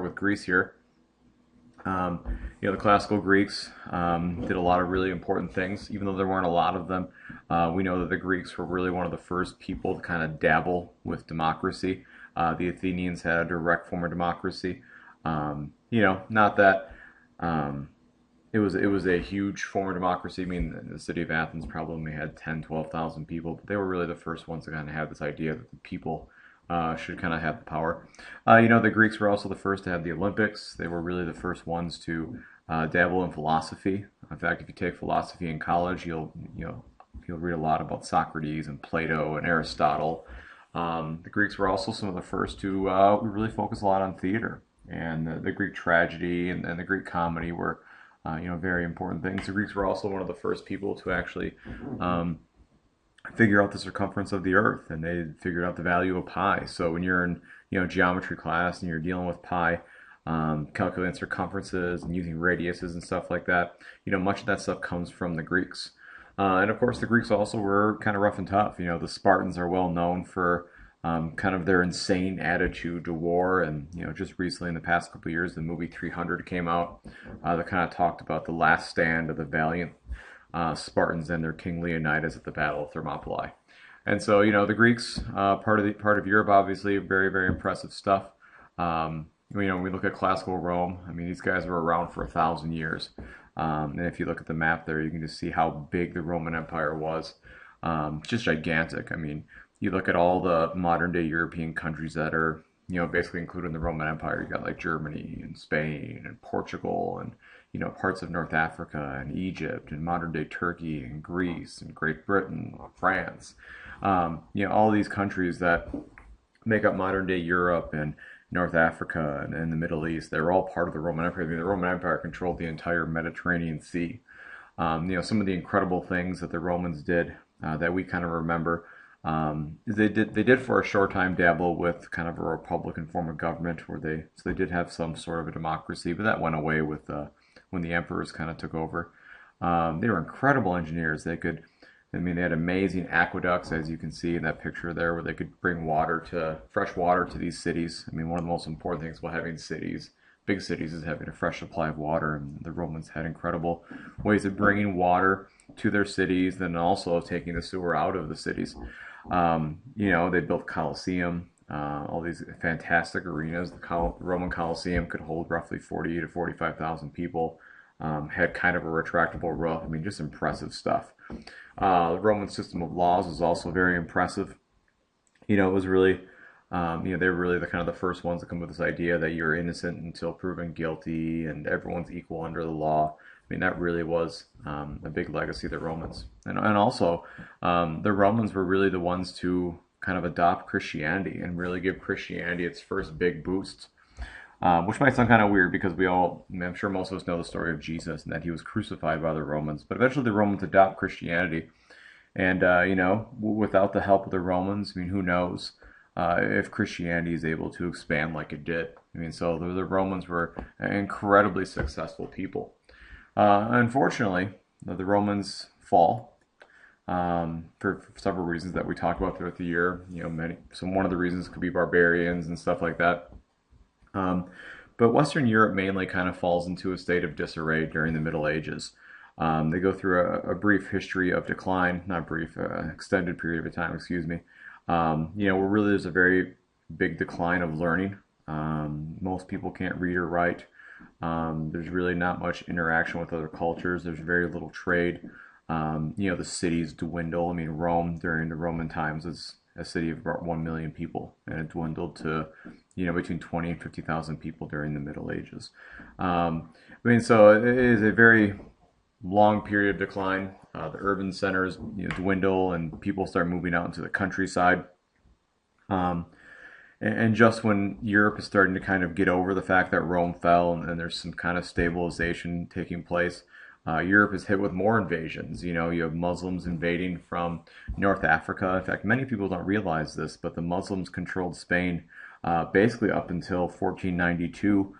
with Greece here. Um, the classical Greeks did a lot of really important things, even though there weren't a lot of them. We know that the Greeks were really one of the first people to kind of dabble with democracy. The Athenians had a direct form of democracy. Not that um, it was a huge form of democracy. I mean, the city of Athens probably only had 10, 12,000 people, but they were really the first ones to kind of have this idea that the people should kind of have the power. The Greeks were also the first to have the Olympics. They were really the first ones to dabble in philosophy. In fact, if you take philosophy in college, you'll read a lot about Socrates and Plato and Aristotle. The Greeks were also some of the first to really focus a lot on theater, and the Greek tragedy and the Greek comedy were very important things. The Greeks were also one of the first people to actually um, figure out the circumference of the Earth, and they figured out the value of pi. So when you're in geometry class and you're dealing with pi, calculating circumferences and using radiuses and stuff like that, much of that stuff comes from the Greeks. And of course, the Greeks also were kind of rough and tough. The Spartans are well known for kind of their insane attitude to war. And just recently, in the past couple of years, the movie 300 came out that kind of talked about the last stand of the valiant Spartans and their king Leonidas at the Battle of Thermopylae. And so, the Greeks, part of Europe, obviously, very very impressive stuff. When we look at classical Rome, I mean, these guys were around for 1,000 years. And if you look at the map there, you can just see how big the Roman Empire was. Just gigantic. I mean, you look at all the modern day European countries that are, basically included in the Roman Empire. You got like Germany and Spain and Portugal and, parts of North Africa and Egypt and modern day Turkey and Greece and Great Britain, France. All these countries that make up modern day Europe and North Africa and the Middle East. They're all part of the Roman Empire. I mean, the Roman Empire controlled the entire Mediterranean Sea. Some of the incredible things that the Romans did that we kind of remember. They did for a short time dabble with kind of a republican form of government where they did have some sort of a democracy, but that went away with when the emperors kind of took over. They were incredible engineers. They had amazing aqueducts, as you can see in that picture there, where they could bring fresh water to these cities. I mean, one of the most important things about having big cities, is having a fresh supply of water. And the Romans had incredible ways of bringing water to their cities, then also taking the sewer out of the cities. They built Colosseum, all these fantastic arenas. The Roman Colosseum could hold roughly 40 to 45,000 people. Had kind of a retractable roof. I mean, just impressive stuff. The Roman system of laws was also very impressive. It was really, they were really the kind of the first ones to come with this idea that you're innocent until proven guilty, and everyone's equal under the law. I mean, that really was a big legacy of the Romans, and also the Romans were really the ones to kind of adopt Christianity and really give Christianity its first big boost. Which might sound kind of weird because I'm sure most of us know the story of Jesus and that he was crucified by the Romans. But eventually the Romans adopt Christianity. And, without the help of the Romans, I mean, who knows if Christianity is able to expand like it did. I mean, so the Romans were incredibly successful people. Unfortunately, the Romans fall for several reasons that we talk about throughout the year. One of the reasons could be barbarians and stuff like that. But Western Europe mainly kind of falls into a state of disarray during the Middle Ages. They go through a brief history of decline, not brief, extended period of time, excuse me. Where really there's a very big decline of learning. Most people can't read or write. There's really not much interaction with other cultures. There's very little trade. The cities dwindle. I mean, Rome during the Roman times was a city of about 1 million people, and it dwindled to, between 20 and 50,000 people during the Middle Ages. So it is a very long period of decline. The urban centers, dwindle, and people start moving out into the countryside. And just when Europe is starting to kind of get over the fact that Rome fell and there's some kind of stabilization taking place, Europe is hit with more invasions. You have Muslims invading from North Africa. In fact, many people don't realize this, but the Muslims controlled Spain basically up until 1492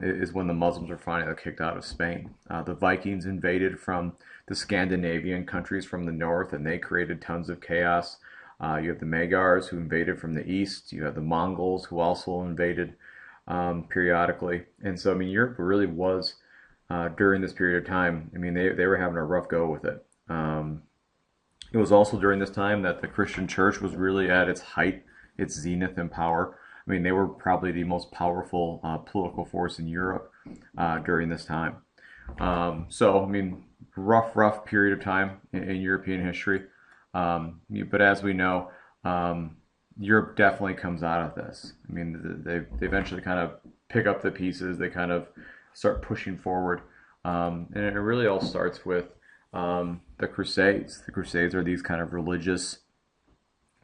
is when the Muslims were finally kicked out of Spain. The Vikings invaded from the Scandinavian countries from the north, and they created tons of chaos. You have the Magyars who invaded from the east. You have the Mongols who also invaded. periodically. And so, I mean, Europe really was during this period of time. I mean, they were having a rough go with it. It was also during this time that the Christian church was really at its height, its zenith in power. I mean, they were probably the most powerful political force in Europe during this time. So, I mean, rough period of time in European history. But as we know, Europe definitely comes out of this. I mean, they eventually kind of pick up the pieces. They kind of start pushing forward, and it really all starts with the Crusades. The Crusades are these kind of religious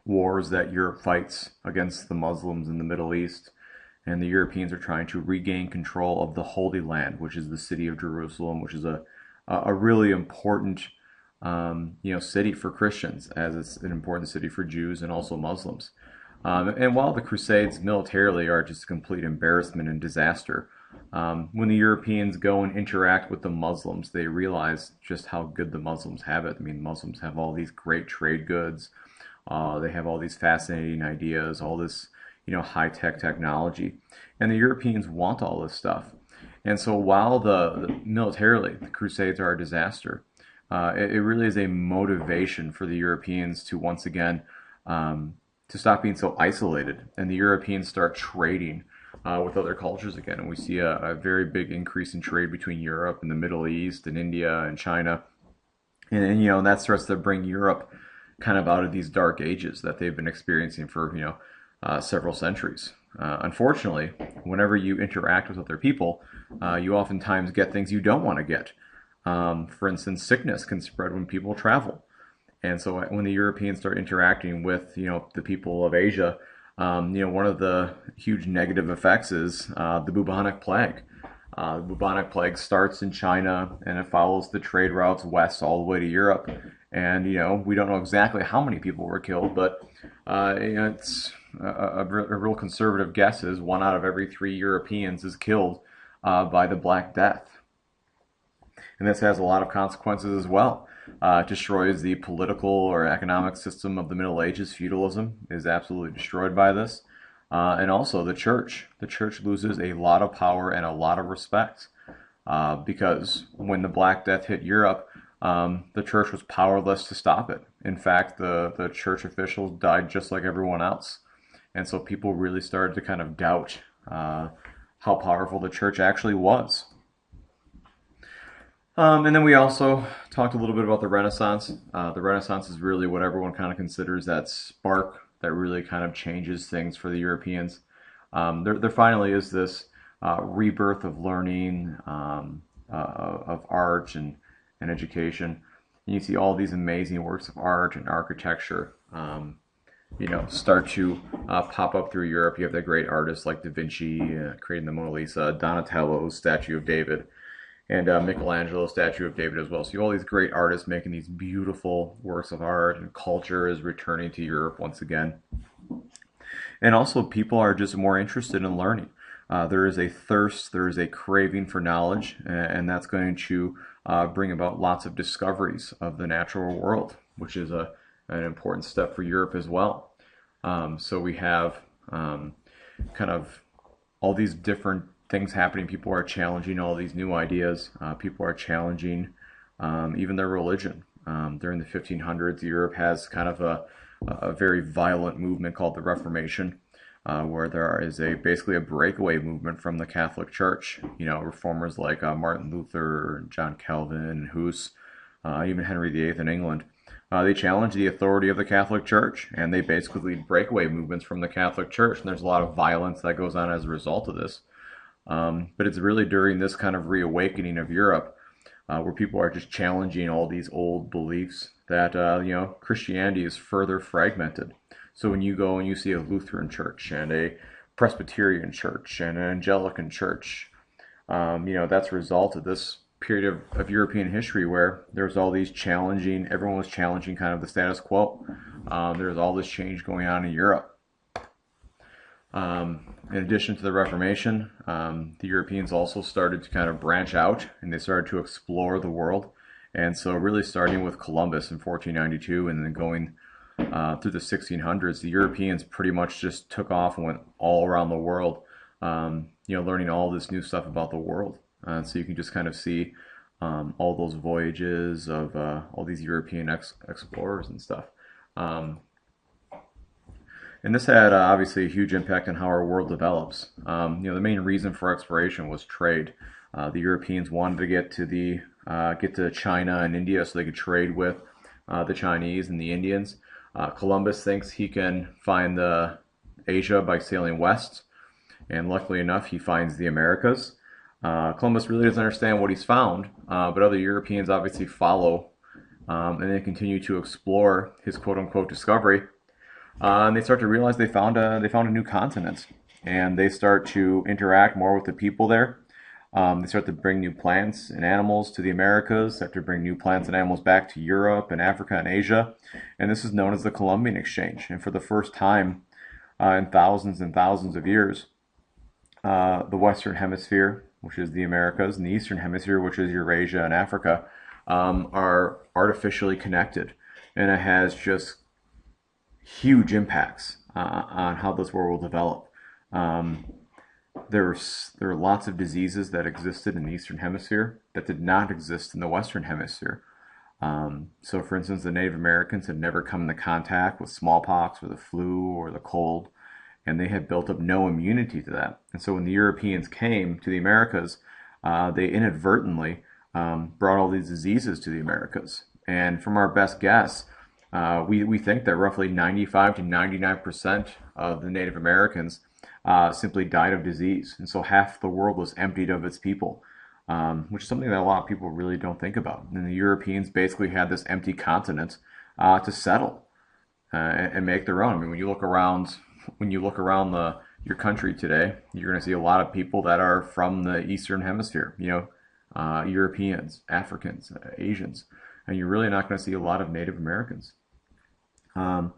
wars that Europe fights against the Muslims in the Middle East, and the Europeans are trying to regain control of the Holy Land, which is the city of Jerusalem, which is a really important city for Christians, as it's an important city for Jews and also Muslims. And while the Crusades militarily are just a complete embarrassment and disaster, when the Europeans go and interact with the Muslims, they realize just how good the Muslims have it. I mean, Muslims have all these great trade goods. They have all these fascinating ideas, all this, high-tech technology. And the Europeans want all this stuff. And so while militarily, the Crusades are a disaster, it really is a motivation for the Europeans to once again to stop being so isolated. And the Europeans start trading with other cultures again. And we see a very big increase in trade between Europe and the Middle East and India and China. And that starts to bring Europe kind of out of these dark ages that they've been experiencing for, several centuries. Unfortunately, whenever you interact with other people, you oftentimes get things you don't want to get. For instance, sickness can spread when people travel. And so when the Europeans start interacting with, the people of Asia, one of the huge negative effects is the bubonic plague. The bubonic plague starts in China and it follows the trade routes west all the way to Europe. And, we don't know exactly how many people were killed, but, it's a real conservative guess is 1 out of every 3 Europeans is killed by the Black Death. And this has a lot of consequences as well. It destroys the political or economic system of the Middle Ages. Feudalism is absolutely destroyed by this. And also the church. The church loses a lot of power and a lot of respect. Because when the Black Death hit Europe, the church was powerless to stop it. In fact, the church officials died just like everyone else. And so people really started to kind of doubt how powerful the church actually was. And then we also talked a little bit about the Renaissance. The Renaissance is really what everyone kind of considers that spark that really kind of changes things for the Europeans. There finally is this rebirth of learning, of art and education. And you see all these amazing works of art and architecture, start to pop up through Europe. You have the great artists like Da Vinci creating the Mona Lisa, Donatello's Statue of David, and Michelangelo's Statue of David as well. So you have all these great artists making these beautiful works of art, and culture is returning to Europe once again. And also people are just more interested in learning. There is a thirst, there is a craving for knowledge, and that's going to bring about lots of discoveries of the natural world, which is an important step for Europe as well. So we have kind of all these different things happening. People are challenging all these new ideas. People are challenging even their religion. During the 1500s, Europe has kind of a very violent movement called the Reformation, where there is basically a breakaway movement from the Catholic Church. Reformers like Martin Luther, John Calvin, Hus, even Henry VIII in England. They challenge the authority of the Catholic Church, and they basically lead breakaway movements from the Catholic Church. And there's a lot of violence that goes on as a result of this. But it's really during this kind of reawakening of Europe where people are just challenging all these old beliefs that, Christianity is further fragmented. So when you go and you see a Lutheran church and a Presbyterian church and an Anglican church, that's a result of this period of European history where there's all these everyone was challenging kind of the status quo. There's all this change going on in Europe. In addition to the Reformation, the Europeans also started to kind of branch out and they started to explore the world. And so really starting with Columbus in 1492 and then going through the 1600s, the Europeans pretty much just took off and went all around the world, learning all this new stuff about the world. So you can just kind of see all those voyages of all these European explorers and stuff. Um, and this had obviously a huge impact on how our world develops. The main reason for exploration was trade. The Europeans wanted to get to China and India so they could trade with the Chinese and the Indians. Columbus thinks he can find the Asia by sailing west, and luckily enough, he finds the Americas. Columbus really doesn't understand what he's found, but other Europeans obviously follow, and they continue to explore his quote-unquote discovery. And they start to realize they found a new continent, and they start to interact more with the people there. They start to bring new plants and animals to the Americas, start to bring new plants and animals back to Europe and Africa and Asia. And this is known as the Columbian Exchange. And for the first time in thousands and thousands of years, the Western Hemisphere, which is the Americas, and the Eastern Hemisphere, which is Eurasia and Africa, are artificially connected. And it has just huge impacts on how this world will develop. Um, there are lots of diseases that existed in the Eastern Hemisphere that did not exist in the Western Hemisphere. So, for instance, the Native Americans had never come into contact with smallpox or the flu or the cold, and they had built up no immunity to that. And so, when the Europeans came to the Americas, they inadvertently brought all these diseases to the Americas. And from our best guess, we think that roughly 95 to 99% of the Native Americans simply died of disease. And so half the world was emptied of its people, which is something that a lot of people really don't think about. And the Europeans basically had this empty continent to settle and make their own. I mean, when you look around your country today, you're going to see a lot of people that are from the Eastern Hemisphere, Europeans, Africans, Asians, and you're really not going to see a lot of Native Americans. Um,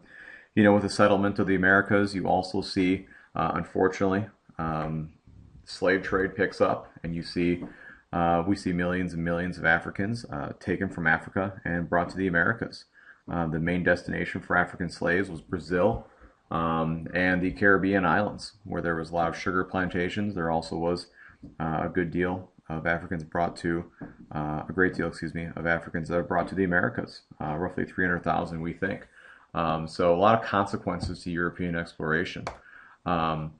with the settlement of the Americas, you also see, unfortunately, slave trade picks up, and we see millions and millions of Africans taken from Africa and brought to the Americas. The main destination for African slaves was Brazil and the Caribbean islands, where there was a lot of sugar plantations. There also was a good deal of Africans brought to, a great deal, excuse me, of Africans that are brought to the Americas, roughly 300,000, we think. So a lot of consequences to European exploration. Um,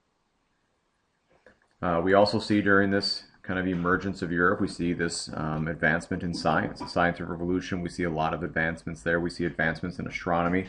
we also see during this kind of emergence of Europe, we see this advancement in science, the scientific revolution. We see a lot of advancements there. We see advancements in astronomy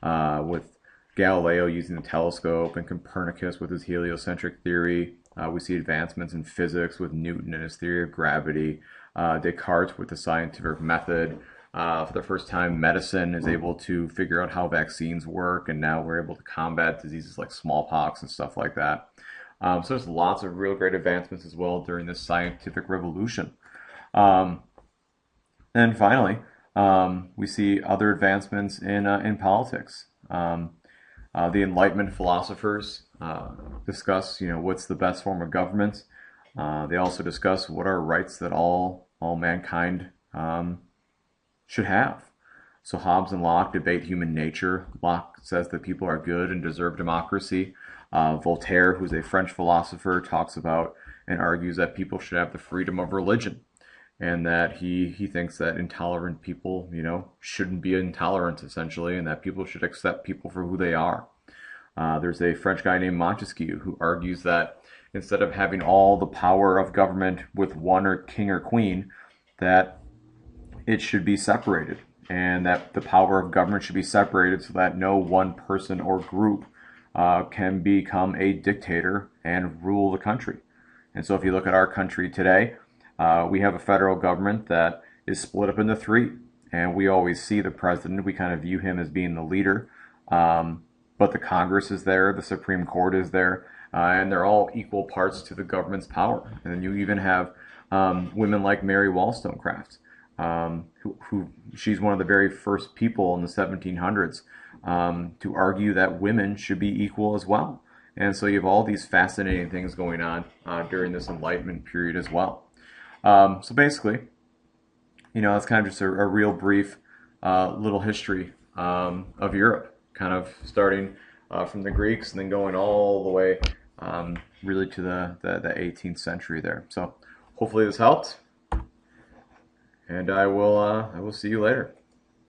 with Galileo using the telescope and Copernicus with his heliocentric theory. We see advancements in physics with Newton and his theory of gravity, Descartes with the scientific method. For the first time, medicine is able to figure out how vaccines work, and now we're able to combat diseases like smallpox and stuff like that. So there's lots of real great advancements as well during this scientific revolution. Um, and finally, we see other advancements in politics. The Enlightenment philosophers discuss, what's the best form of government. They also discuss what are rights that all mankind should have. So Hobbes and Locke debate human nature. Locke says that people are good and deserve democracy. Voltaire, who's a French philosopher, talks about and argues that people should have the freedom of religion, and that he thinks that intolerant people, shouldn't be intolerant essentially, and that people should accept people for who they are. There's a French guy named Montesquieu who argues that instead of having all the power of government with one or king or queen, that it should be separated, and that the power of government should be separated so that no one person or group can become a dictator and rule the country. And so if you look at our country today, we have a federal government that is split up into three. And we always see the president, we kind of view him as being the leader. But the Congress is there, the Supreme Court is there, and they're all equal parts to the government's power. And then you even have women like Mary Wollstonecraft, who she's one of the very first people in the 1700s to argue that women should be equal as well. And so you have all these fascinating things going on during this Enlightenment period as well. So basically, that's kind of just a real brief little history of Europe, kind of starting from the Greeks and then going all the way really to the 18th century there. So hopefully this helped, and I will see you later.